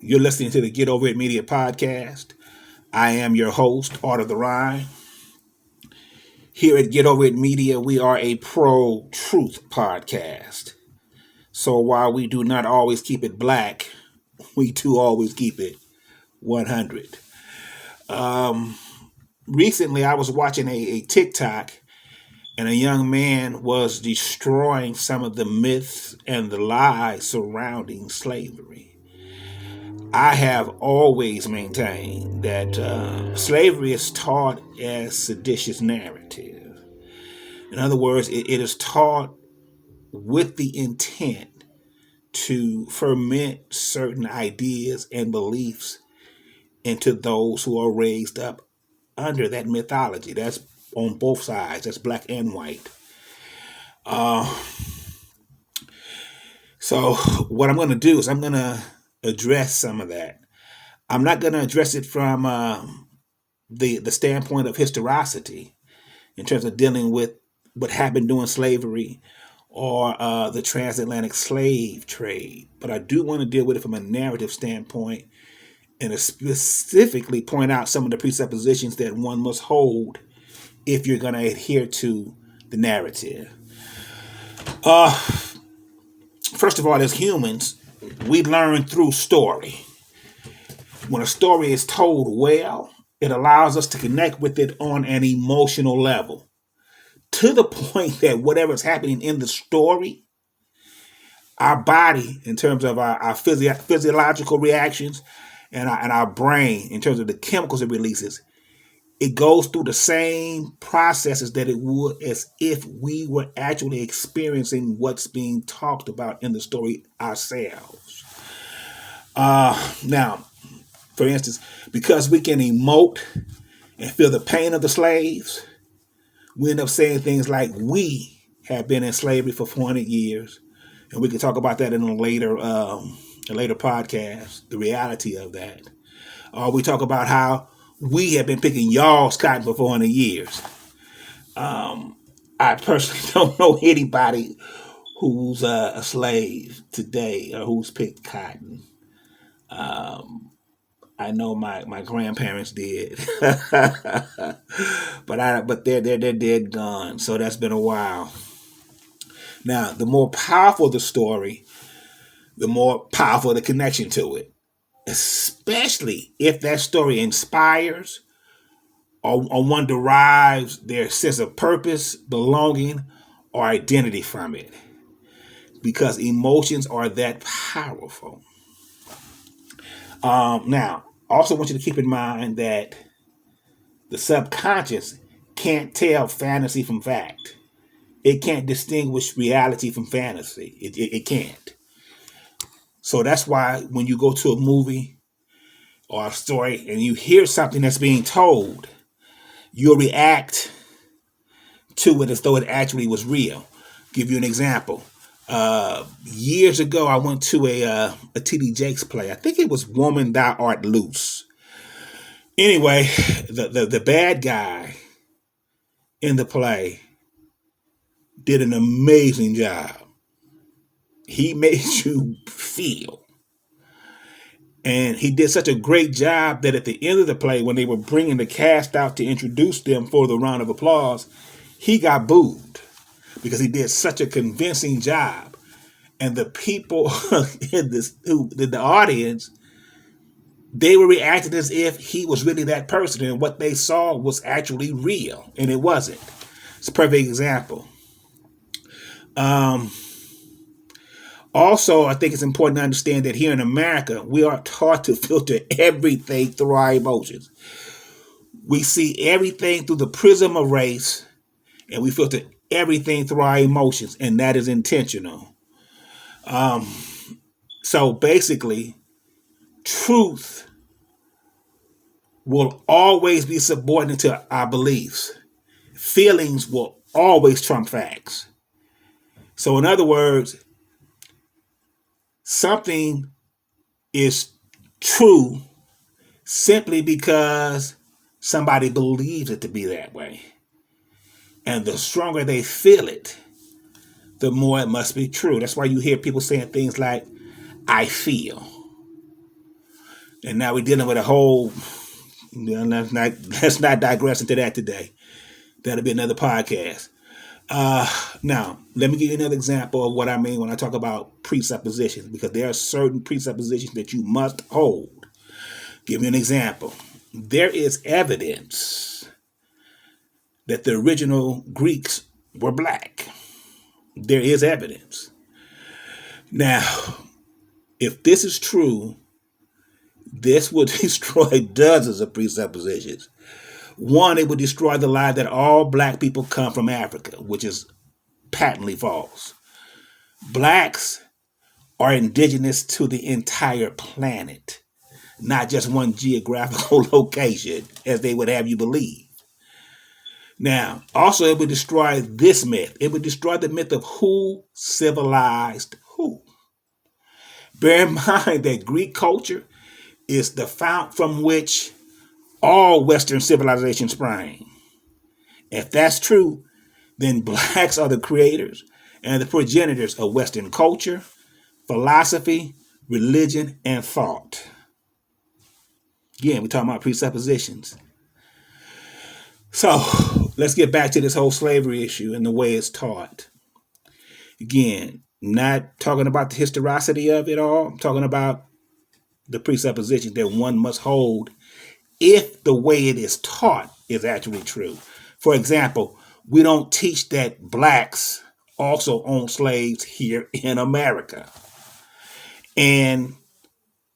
You're listening to the Get Over It Media podcast. I am your host, Art of the Rhyme. Here at Get Over It Media, we are a pro-truth podcast. So while we do not always keep it black, we do always keep it 100. Recently, I was watching a TikTok, and a young man was destroying some of the myths and the lies surrounding slavery. I have always maintained that slavery is taught as seditious narrative. In other words, it is taught with the intent to ferment certain ideas and beliefs into those who are raised up under that mythology. That's on both sides. That's black and white. So what I'm going to do is I'm going to address some of that. I'm not going to address it from the standpoint of historicity in terms of dealing with what happened during slavery or the transatlantic slave trade. But I do want to deal with it from a narrative standpoint and specifically point out some of the presuppositions that one must hold if you're going to adhere to the narrative. First of all, as humans, we learn through story. When a story is told well, it allows us to connect with it on an emotional level, to the point that whatever's happening in the story, our body, in terms of our physiological reactions, and our brain, in terms of the chemicals it releases, it goes through the same processes that it would as if we were actually experiencing what's being talked about in the story ourselves. Now, for instance, because we can emote and feel the pain of the slaves, we end up saying things like, we have been in slavery for 400 years. And we can talk about that in a later podcast, the reality of that. Or we talk about how we have been picking y'all's cotton for 400 years. I personally don't know anybody who's a slave today or who's picked cotton. I know my grandparents did, but they're dead gone. So that's been a while. Now, the more powerful the story, the more powerful the connection to it, especially if that story inspires or one derives their sense of purpose, belonging, or identity from it, because emotions are that powerful. Now, I also want you to keep in mind that the subconscious can't tell fantasy from fact. It can't distinguish reality from fantasy. It can't. So that's why when you go to a movie or a story and you hear something that's being told, you'll react to it as though it actually was real. Give you an example. Years ago, I went to a T.D. Jakes play. I think it was Woman Thou Art Loose. Anyway, the bad guy in the play did an amazing job. He made you feel. And he did such a great job that at the end of the play, when they were bringing the cast out to introduce them for the round of applause, he got booed because he did such a convincing job. And the people in the audience, they were reacting as if he was really that person, and what they saw was actually real, and it wasn't. It's a perfect example. Also, I think it's important to understand that here in America, we are taught to filter everything through our emotions. We see everything through the prism of race, and we filter everything through our emotions, and that is intentional. So basically, truth will always be subordinate to our beliefs. Feelings will always trump facts. So in other words, something is true simply because somebody believes it to be that way. And the stronger they feel it, the more it must be true. That's why you hear people saying things like, I feel. And now we're dealing with a whole, let's not digress into that today. That'll be another podcast. Now, let me give you another example of what I mean when I talk about presuppositions, because there are certain presuppositions that you must hold. Give you an example. There is evidence that the original Greeks were black. There is evidence. Now, if this is true, this would destroy dozens of presuppositions. One, it would destroy the lie that all black people come from Africa, which is patently false. Blacks are indigenous to the entire planet, not just one geographical location, as they would have you believe. Now, also, it would destroy this myth. It would destroy the myth of who civilized who. Bear in mind that Greek culture is the fount from which all Western civilization sprang. If that's true, then blacks are the creators and the progenitors of Western culture, philosophy, religion, and thought. Again, we're talking about presuppositions. So let's get back to this whole slavery issue and the way it's taught. Again, not talking about the historicity of it all. I'm talking about the presupposition that one must hold if the way it is taught is actually true. For example, we don't teach that blacks also own slaves here in America. And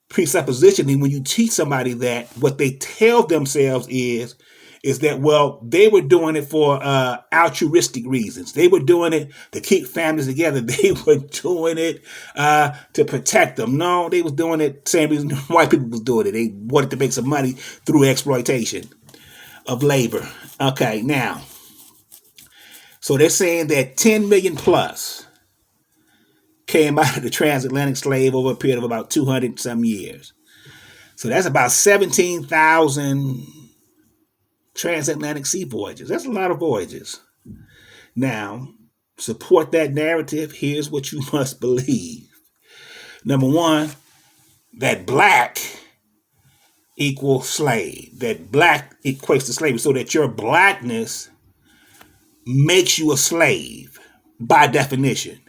presuppositionally, when you teach somebody that, what they tell themselves is that, well, they were doing it for altruistic reasons. They were doing it to keep families together. They were doing it to protect them. No, they was doing it same reason white people was doing it. They wanted to make some money through exploitation of labor. Okay, now, so they're saying that 10 million plus came out of the transatlantic slave over a period of about 200 some years. So that's about 17,000 transatlantic sea voyages. That's a lot of voyages. Now, support that narrative. Here's what you must believe. Number one, that black equals slave. That black equates to slavery. So that your blackness makes you a slave by definition.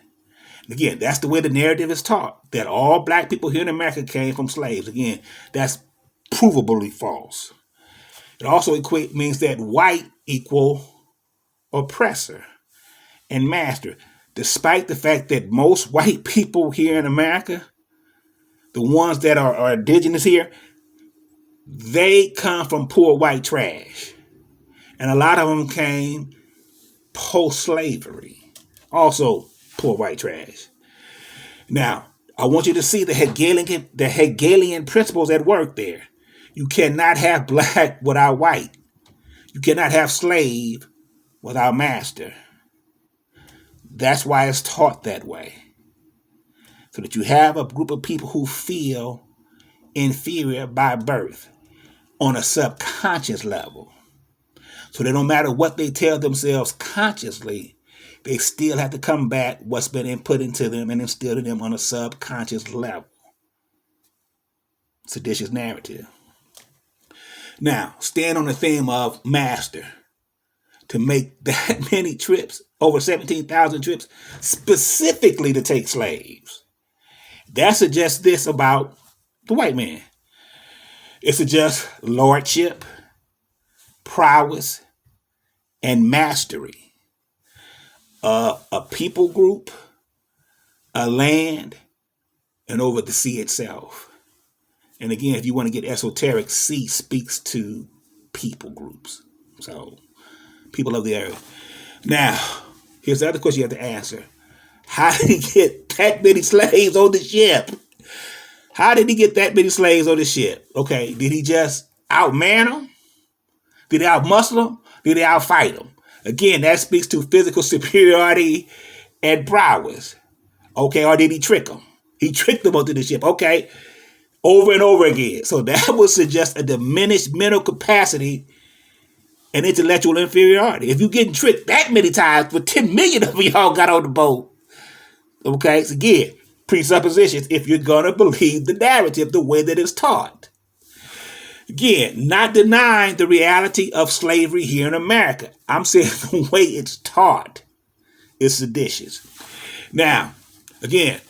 Again, that's the way the narrative is taught. That all black people here in America came from slaves. Again, that's provably false. It also means that white equal oppressor and master. Despite the fact that most white people here in America, the ones that are indigenous here, they come from poor white trash. And a lot of them came post-slavery. Also poor white trash. Now, I want you to see the Hegelian principles at work there. You cannot have black without white. You cannot have slave without master. That's why it's taught that way. So that you have a group of people who feel inferior by birth on a subconscious level. So that no matter what they tell themselves consciously, they still have to combat what's been input into them and instilled in them on a subconscious level. Seditious narrative. Now, stand on the theme of master. To make that many trips, over 17,000 trips, specifically to take slaves. That suggests this about the white man. It suggests lordship, prowess, and mastery of a people group, a land, and over the sea itself. And again, if you want to get esoteric, sea speaks to people groups. So, people of the earth. Now, here's the other question you have to answer. How did he get that many slaves on the ship? How did he get that many slaves on the ship? Okay, did he just outman them? Did he outmuscle them? Did he outfight them? Again, that speaks to physical superiority and prowess. Okay, or did he trick them? He tricked them onto the ship. Okay, over and over again. So that would suggest a diminished mental capacity and intellectual inferiority. If you're getting tricked that many times, but 10 million of y'all got on the boat. Okay, so again, presuppositions if you're going to believe the narrative the way that it's taught. Again, not denying the reality of slavery here in America. I'm saying the way it's taught is seditious. Now, again,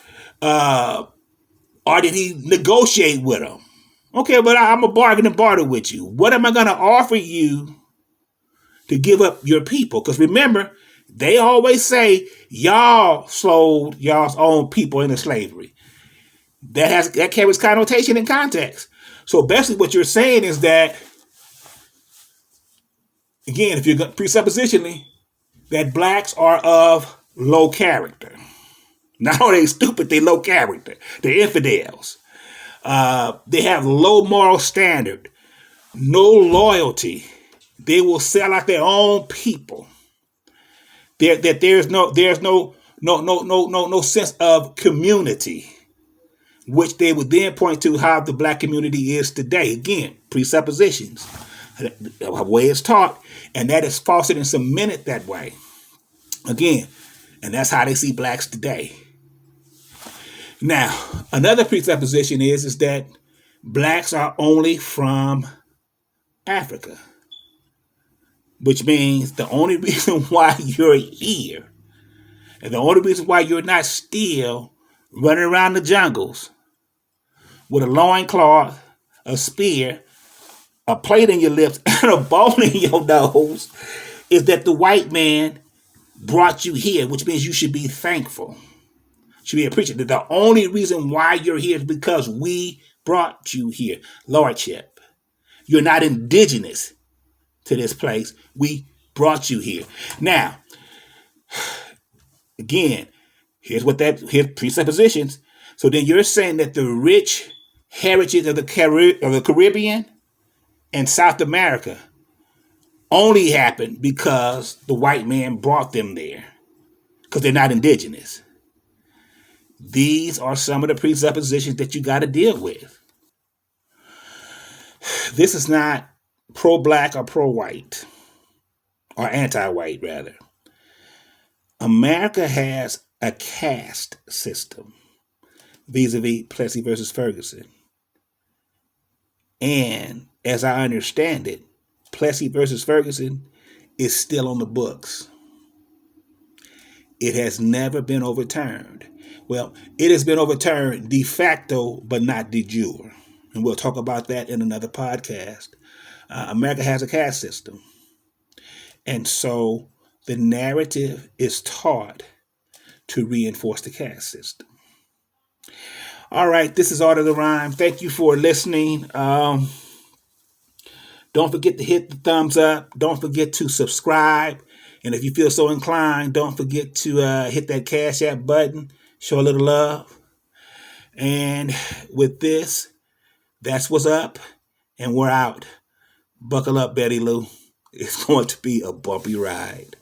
or did he negotiate with them? Okay, but I'm a bargain and barter with you. What am I going to offer you to give up your people? Because remember, they always say y'all sold y'all's own people into slavery. That carries connotation and context. So basically what you're saying is that, again, if you're presuppositionally, that blacks are of low character. Not only are they stupid, they low character. They're infidels. They have low moral standard, no loyalty. They will sell out their own people. There's no sense of community, which they would then point to how the black community is today. Again, presuppositions, the way it's taught, and that is fostered and cemented that way. Again, and that's how they see blacks today. Now, another presupposition is that blacks are only from Africa, which means the only reason why you're here and the only reason why you're not still running around the jungles with a loincloth, a spear, a plate in your lips, and a bone in your nose is that the white man brought you here, which means you should be thankful. Should be appreciated. The only reason why you're here is because we brought you here. Lordship. You're not indigenous to this place. We brought you here. Now, again, here's presuppositions. So then you're saying that the rich heritage of the Caribbean and South America only happened because the white man brought them there, because they're not indigenous. These are some of the presuppositions that you got to deal with. This is not pro-black or pro-white, or anti-white, rather. America has a caste system vis-a-vis Plessy versus Ferguson. And as I understand it, Plessy versus Ferguson is still on the books. It has never been overturned. Well, it has been overturned de facto, but not de jure. And we'll talk about that in another podcast. America has a caste system. And so the narrative is taught to reinforce the caste system. All right, this is Art of the Rhyme. Thank you for listening. Don't forget to hit the thumbs up. Don't forget to subscribe. And if you feel so inclined, don't forget to hit that Cash App button. Show a little love. And with this, that's what's up. And we're out. Buckle up, Betty Lou. It's going to be a bumpy ride.